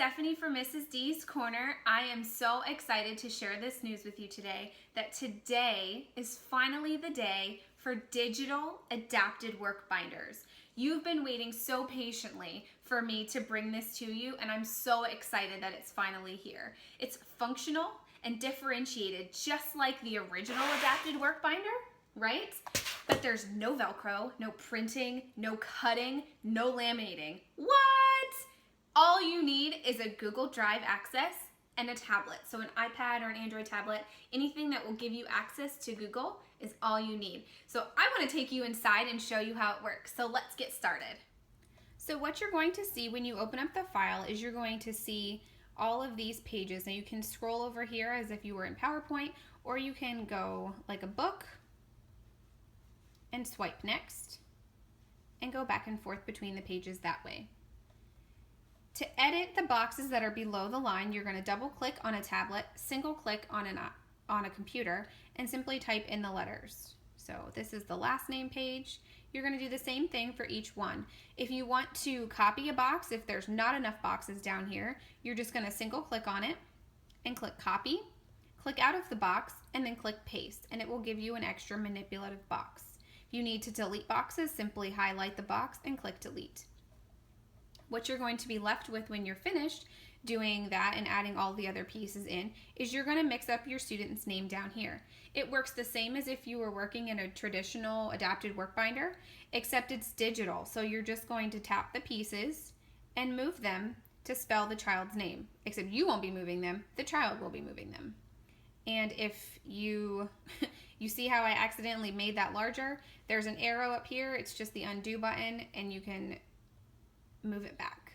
Stephanie from Mrs. D's Corner. I am so excited to share this news with you today that today is finally the day for digital adapted work binders. You've been waiting so patiently for me to bring this to you, and I'm so excited that it's finally here. It's functional and differentiated just like the original adapted work binder, right? But there's no Velcro, no printing, no cutting, no laminating. What? All you need is a Google Drive access and a tablet. So an iPad or an Android tablet, anything that will give you access to Google is all you need. So I want to take you inside and show you how it works. So let's get started. So what you're going to see when you open up the file is you're going to see all of these pages. Now you can scroll over here as if you were in PowerPoint, or you can go like a book and swipe next and go back and forth between the pages that way. To edit the boxes that are below the line, you're going to double click on a tablet, single click on a computer, and simply type in the letters. So this is the last name page. You're going to do the same thing for each one. If you want to copy a box, if there's not enough boxes down here, you're just going to single click on it and click copy, click out of the box, and then click paste, and it will give you an extra manipulative box. If you need to delete boxes, simply highlight the box and click delete. What you're going to be left with when you're finished doing that and adding all the other pieces in is you're going to mix up your student's name down here. It works the same as if you were working in a traditional adapted work binder, except it's digital. So you're just going to tap the pieces and move them to spell the child's name, except you won't be moving them, the child will be moving them. And if you see how I accidentally made that larger, there's an arrow up here, it's just the undo button, and you can move it back.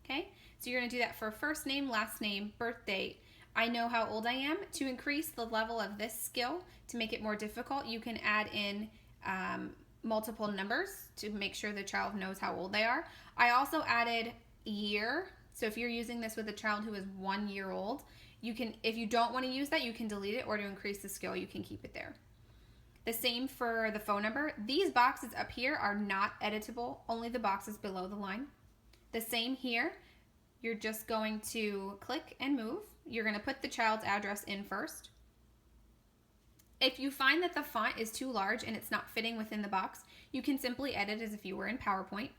Okay, so you're going to do that for first name, last name, birth date. I know how old I am. To increase the level of this skill, to make it more difficult, you can add in multiple numbers to make sure the child knows how old they are. I also added year. So if you're using this with a child who is 1 year old, you can, if you don't want to use that, you can delete it, or to increase the skill, you can keep it there. The same for the phone number. These boxes up here are not editable, only the boxes below the line. The same here. You're just going to click and move. You're going to put the child's address in first. If you find that the font is too large and it's not fitting within the box, you can simply edit as if you were in PowerPoint.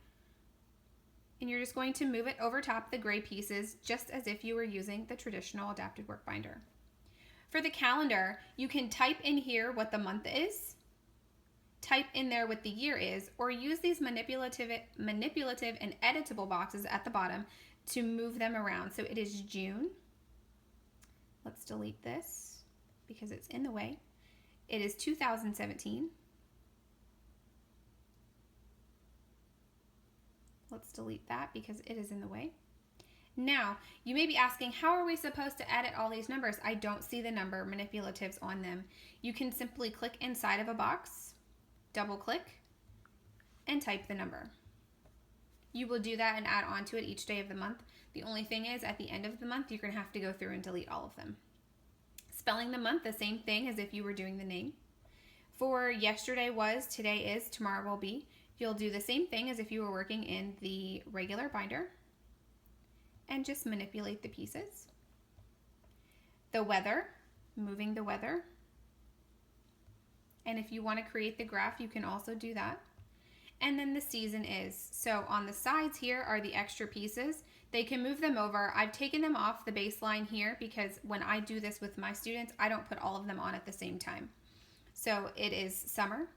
And you're just going to move it over top the gray pieces, just as if you were using the traditional adapted work binder. For the calendar, you can type in here what the month is, type in there what the year is, or use these manipulative and editable boxes at the bottom to move them around. So it is June. Let's delete this because it's in the way. It is 2017. Let's delete that because it is in the way. Now, you may be asking, how are we supposed to edit all these numbers? I don't see the number manipulatives on them. You can simply click inside of a box, double click, and type the number. You will do that and add on to it each day of the month. The only thing is, at the end of the month, you're going to have to go through and delete all of them. Spelling the month, the same thing as if you were doing the name. For yesterday was, today is, tomorrow will be. You'll do the same thing as if you were working in the regular binder, and just manipulate the pieces. The weather, moving the weather. And if you want to create the graph, you can also do that. And then the season is. So on the sides here are the extra pieces. They can move them over. I've taken them off the baseline here because when I do this with my students, I don't put all of them on at the same time. So it is summer.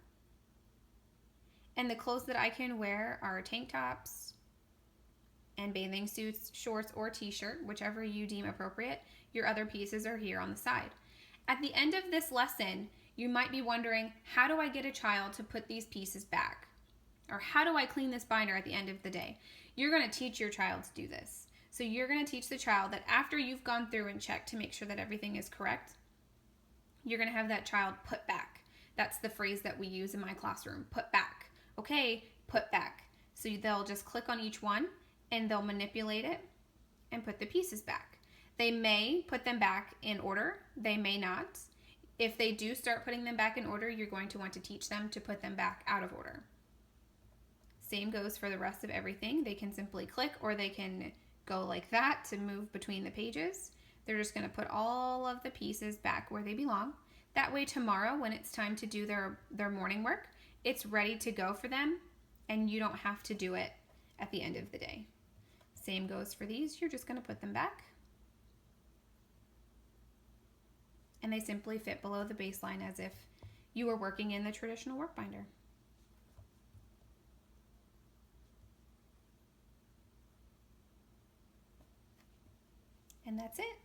And the clothes that I can wear are tank tops and bathing suits, shorts, or t-shirt, whichever you deem appropriate. Your other pieces are here on the side. At the end of this lesson, you might be wondering, how do I get a child to put these pieces back? Or how do I clean this binder at the end of the day? You're going to teach your child to do this. So you're going to teach the child that after you've gone through and checked to make sure that everything is correct, you're going to have that child put back. That's the phrase that we use in my classroom, put back. Okay, put back. So they'll just click on each one and they'll manipulate it and put the pieces back. They may put them back in order, they may not. If they do start putting them back in order, you're going to want to teach them to put them back out of order. Same goes for the rest of everything. They can simply click or they can go like that to move between the pages. They're just going to put all of the pieces back where they belong. That way tomorrow when it's time to do their morning work, it's ready to go for them and you don't have to do it at the end of the day. Same goes for these. You're just going to put them back. And they simply fit below the baseline as if you were working in the traditional work binder. And that's it.